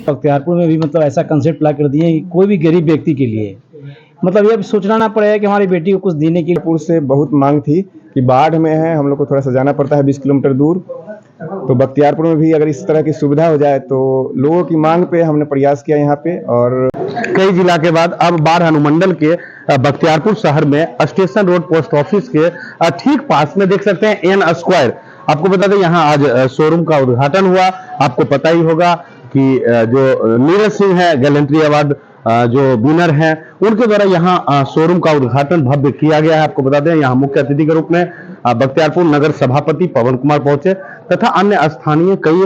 बख्तियारपुर में भी मतलब ऐसा कंसेप्ट ला कर दिए कि कोई भी गरीब व्यक्ति के लिए मतलब ये सोचना ना पड़ेगा कि हमारी बेटी को कुछ देने के लिए। पुर से बहुत मांग थी कि बाढ़ में है, हम लोग को थोड़ा सा जाना पड़ता है 20 किलोमीटर दूर। तो बख्तियारपुर में भी अगर इस तरह की सुविधा हो जाए तो लोगों की मांग पे हमने प्रयास किया यहाँ पे। और कई जिला के बाद अब बाढ़ अनुमंडल के बख्तियारपुर शहर में स्टेशन रोड पोस्ट ऑफिस के ठीक पास में देख सकते हैं एन स्क्वायर। आपको बता दें यहाँ आज शोरूम का उद्घाटन हुआ। आपको पता ही होगा कि जो नीरज सिंह है गैलेंट्री अवार्ड जो विनर हैं उनके द्वारा यहाँ शोरूम का उद्घाटन भव्य किया गया है। आपको बता दें यहाँ मुख्य अतिथि के रूप में बख्तियारपुर नगर सभापति पवन कुमार पहुंचे तथा अन्य स्थानीय कई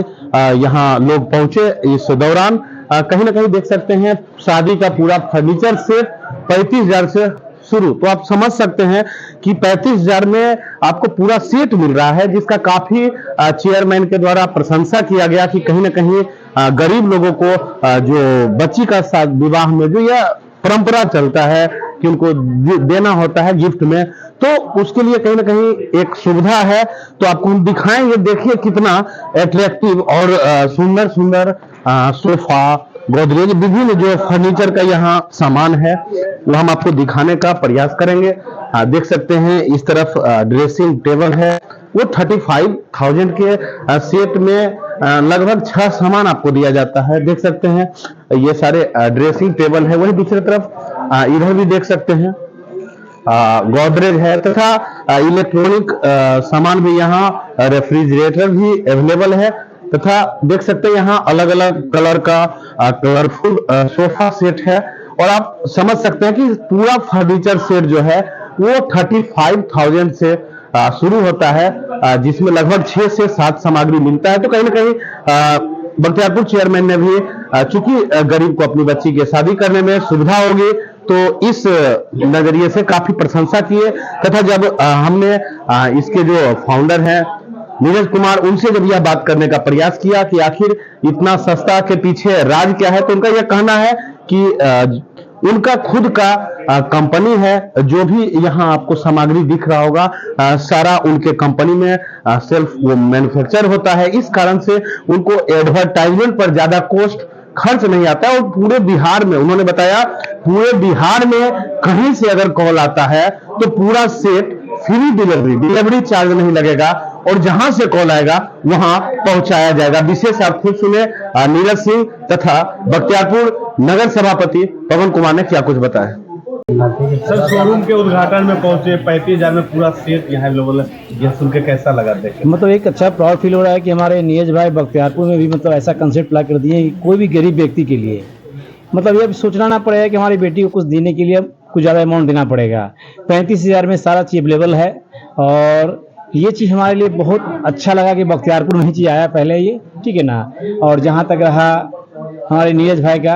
यहाँ लोग पहुंचे। इस दौरान कहीं ना कहीं देख सकते हैं शादी का पूरा फर्नीचर सेट 35,000 से शुरू। तो आप समझ सकते हैं कि 35,000 में आपको पूरा सेट मिल रहा है, जिसका काफी चेयरमैन के द्वारा प्रशंसा किया गया कि कहीं ना कहीं गरीब लोगों को जो बच्ची का विवाह में जो यह परंपरा चलता है कि उनको देना होता है गिफ्ट में, तो उसके लिए कहीं ना कहीं एक सुविधा है। तो आपको हम दिखाएंगे, देखिए कितना अट्रैक्टिव और सुंदर सुंदर सोफा गोदरेज विभिन्न जो फर्नीचर का यहाँ सामान है वो हम आपको दिखाने का प्रयास करेंगे। देख सकते हैं इस तरफ ड्रेसिंग टेबल है, वो 35,000 के सेट में लगभग 6 सामान आपको दिया जाता है। देख सकते हैं ये सारे ड्रेसिंग टेबल है। वही दूसरी तरफ इधर भी देख सकते हैं गोदरेज है तथा इलेक्ट्रॉनिक सामान भी यहाँ, रेफ्रिजरेटर भी अवेलेबल है तथा देख सकते हैं यहाँ अलग अलग कलर का कलरफुल सोफा सेट है। और आप समझ सकते हैं कि पूरा फर्नीचर सेट जो है वो 35,000 से शुरू होता है, जिसमें लगभग 6 से 7 सामग्री मिलता है। तो कहीं ना कहीं बख्तियारपुर चेयरमैन ने भी चूंकि गरीब को अपनी बच्ची की शादी करने में सुविधा होगी तो इस नजरिए से काफी प्रशंसा किए तथा जब हमने इसके जो फाउंडर हैं नीरज कुमार, उनसे जब यह बात करने का प्रयास किया कि आखिर इतना सस्ता के पीछे राज क्या है, तो उनका यह कहना है कि उनका खुद का कंपनी है। जो भी यहाँ आपको सामग्री दिख रहा होगा सारा उनके कंपनी में सेल्फ वो मैन्युफैक्चर होता है। इस कारण से उनको एडवर्टाइजमेंट पर ज्यादा कॉस्ट खर्च नहीं आता है। और पूरे बिहार में उन्होंने बताया, पूरे बिहार में कहीं से अगर कॉल आता है तो पूरा सेट फ्री डिलीवरी चार्ज नहीं लगेगा और जहां से कॉल आएगा वहां पहुंचाया जाएगा। विशेष आप खुद सुने नीरज सिंह तथा बख्तियारपुर नगर सभापति पवन कुमार ने क्या कुछ बताया। सर शोरूम के उद्घाटन में पहुंचे, 35,000 में पूरा सेट यहाँ अवेलेबल है, यह सुन के कैसा लगा देखें? मतलब एक अच्छा प्राउड फील हो रहा है कि हमारे नीरज भाई बख्तियारपुर में भी मतलब ऐसा कंसेप्ट ला कर दिए कि कोई भी गरीब व्यक्ति के लिए मतलब ये सोचना ना पड़ेगा कि हमारी बेटी को कुछ देने के लिए कुछ ज़्यादा अमाउंट देना पड़ेगा। 35,000 में सारा चीज़ अवेलेबल है और ये चीज़ हमारे लिए बहुत अच्छा लगा कि बख्तियारपुर में ही चीज़ आया पहले ये, ठीक है ना। और जहाँ तक रहा हमारे नीरज भाई का,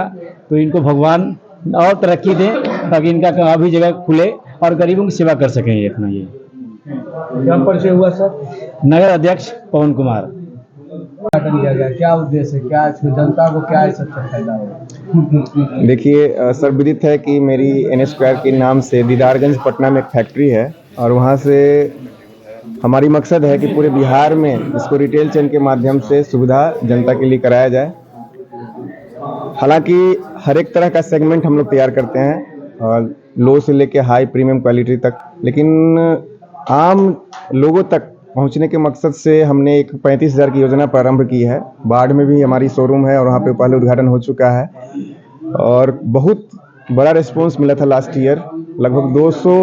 तो इनको भगवान और तरक्की दें ताकि इनका और भी जगह खुले और गरीबों की सेवा कर सकें। ये अपना ये क्या परिचय हुआ सर? नगर अध्यक्ष पवन कुमार। क्या उद्देश्य है, क्या जनता को क्या सबसे फायदा होगा? देखिए सर, विदित है कि मेरी एन स्क्वायर के नाम से दीदारगंज पटना में एक फैक्ट्री है और वहाँ से हमारी मकसद है कि पूरे बिहार में इसको रिटेल चेन के माध्यम से सुविधा जनता के लिए कराया जाए। हालांकि हर एक तरह का सेगमेंट हम लोग तैयार करते हैं और लो से लेके हाई प्रीमियम क्वालिटी तक, लेकिन आम लोगों तक पहुंचने के मकसद से हमने एक 35,000 की योजना प्रारंभ की है। बाढ़ में भी हमारी शोरूम है और वहाँ पे पहले उद्घाटन हो चुका है और बहुत बड़ा रिस्पांस मिला था लास्ट ईयर। लगभग 200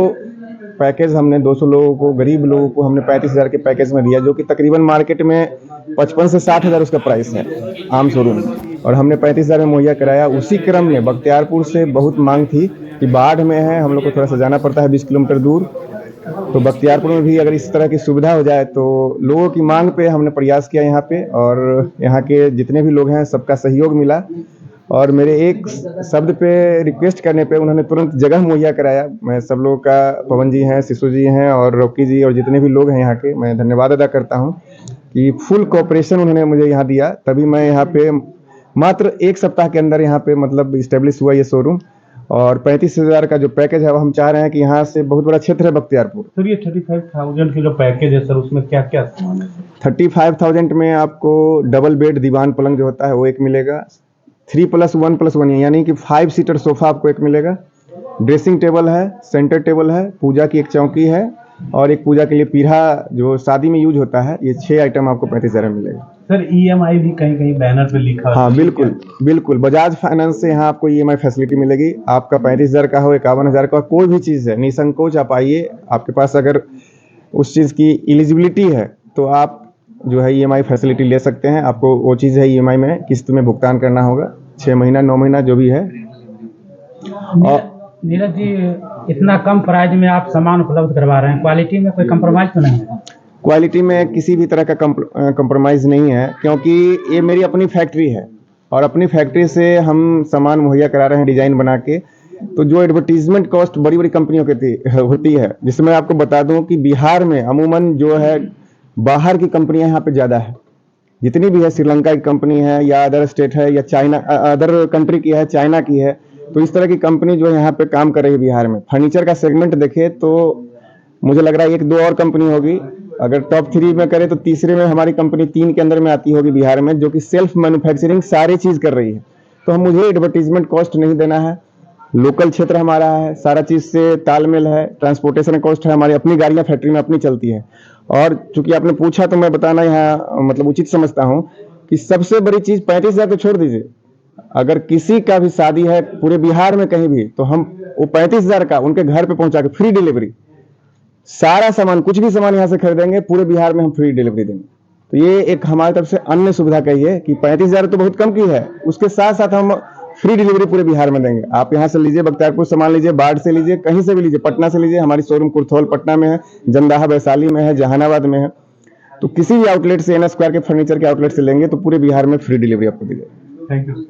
पैकेज हमने 200 लोगों को, गरीब लोगों को हमने 35,000 के पैकेज में दिया, जो कि तकरीबन मार्केट में 55 से 60,000 उसका प्राइस है आम शोरूम, और हमने 35,000 में मुहैया कराया। उसी क्रम में बख्तियारपुर से बहुत मांग थी कि बाढ़ में है, हम लोग को थोड़ा सा जाना पड़ता है 20 किलोमीटर दूर। तो बख्तियारपुर में भी अगर इस तरह की सुविधा हो जाए तो लोगों की मांग पे हमने प्रयास किया यहाँ पे, और यहाँ के जितने भी लोग हैं सबका सहयोग मिला और मेरे एक शब्द पे रिक्वेस्ट करने पे उन्होंने तुरंत जगह मुहैया कराया। मैं सब लोगों का, पवन जी हैं, शिशु जी हैं और रॉकी जी और जितने भी लोग हैं यहाँ के, मैं धन्यवाद अदा करता हूँ कि फुल कोऑपरेशन उन्होंने मुझे यहाँ दिया। तभी मैं यहाँ पे मात्र 1 सप्ताह के अंदर यहाँ पे मतलब इस्टेब्लिश हुआ ये शोरूम। और 35,000 का जो पैकेज है वो हम चाह रहे हैं कि यहाँ से बहुत बड़ा क्षेत्र है बख्तियारपुर। सर ये 35,000 के जो पैकेज है सर उसमें क्या क्या सामान है? 35,000 में आपको डबल बेड दीवान पलंग जो होता है वो एक मिलेगा, 3+1+1 यानी कि 5 सीटर सोफा आपको एक मिलेगा, ड्रेसिंग टेबल है, सेंटर टेबल है, पूजा की एक चौकी है और एक पूजा के लिए पीढ़ा जो शादी में यूज होता है। ये 6 आइटम आपको 35,000 में मिलेगा। सर ईएमआई भी कहीं कहीं बैनर पे लिखा है। हाँ बिल्कुल बिल्कुल, बजाज फाइनेंस से यहाँ आपको ईएमआई फैसिलिटी मिलेगी। आपका 35,000 का हो, 51,000 का, कोई भी चीज़ है, निसंकोच आप आइए। आपके पास अगर उस चीज़ की एलिजिबिलिटी है तो आप जो है ईएमआई फैसिलिटी ले सकते हैं। आपको वो चीज़ है ईएमआई में किस्त में भुगतान करना होगा, 6 महीना 9 महीना जो भी है। और नीरज जी, इतना कम प्राइस में आप सामान उपलब्ध करवा रहे हैं, क्वालिटी में कोई कंप्रोमाइज तो नहीं है? क्वालिटी में किसी भी तरह का कंप्रोमाइज़ नहीं है, क्योंकि ये मेरी अपनी फैक्ट्री है और अपनी फैक्ट्री से हम सामान मुहैया करा रहे हैं डिज़ाइन बना के। तो जो एडवर्टीजमेंट कॉस्ट बड़ी बड़ी कंपनियों की होती है, जिसमें मैं आपको बता दूं कि बिहार में अमूमन जो है बाहर की कंपनियां यहाँ पे ज़्यादा है। जितनी भी है, श्रीलंका की कंपनी है या अदर स्टेट है या चाइना अदर कंट्री की है, चाइना की है, तो इस तरह की कंपनी जो है यहाँ पे काम कर रही है बिहार में। फर्नीचर का सेगमेंट देखे तो मुझे लग रहा है 1-2 और कंपनी होगी। अगर टॉप 3 में करें तो तीसरे में हमारी कंपनी 3 के अंदर में आती होगी बिहार में, जो कि सेल्फ मैन्युफैक्चरिंग सारी चीज़ कर रही है। तो हम मुझे एडवर्टीजमेंट कॉस्ट नहीं देना है, लोकल क्षेत्र हमारा है, सारा चीज़ से तालमेल है, ट्रांसपोर्टेशन कॉस्ट है, हमारी अपनी गाड़ियाँ फैक्ट्री में अपनी चलती है। और चूंकि आपने पूछा तो मैं बताना यहाँ मतलब उचित समझता हूँ कि सबसे बड़ी चीज़ 35,000 तो छोड़ दीजिए, अगर किसी का भी शादी है पूरे बिहार में कहीं भी, तो हम वो 35,000 का उनके घर पे पहुंचा के फ्री डिलीवरी, सारा सामान, कुछ भी सामान यहाँ से खरीदेंगे पूरे बिहार में हम फ्री डिलीवरी देंगे। तो ये एक हमारी तरफ से अन्य सुविधा कहिए कि 35,000 तो बहुत कम की है, उसके साथ साथ हम फ्री डिलीवरी पूरे बिहार में देंगे। आप यहाँ से लीजिए, बख्तियारपुर सामान लीजिए, बाढ़ से लीजिए, कहीं से भी लीजिए, पटना से लीजिए, हमारी शोरूम कुर्थौल पटना में है, जंदाहा वैशाली में है, जहानाबाद में है। तो किसी भी आउटलेट से, एन स्क्वायर के फर्नीचर के आउटलेट से लेंगे तो पूरे बिहार में फ्री डिलीवरी आपको दी जाएगी। Thank you.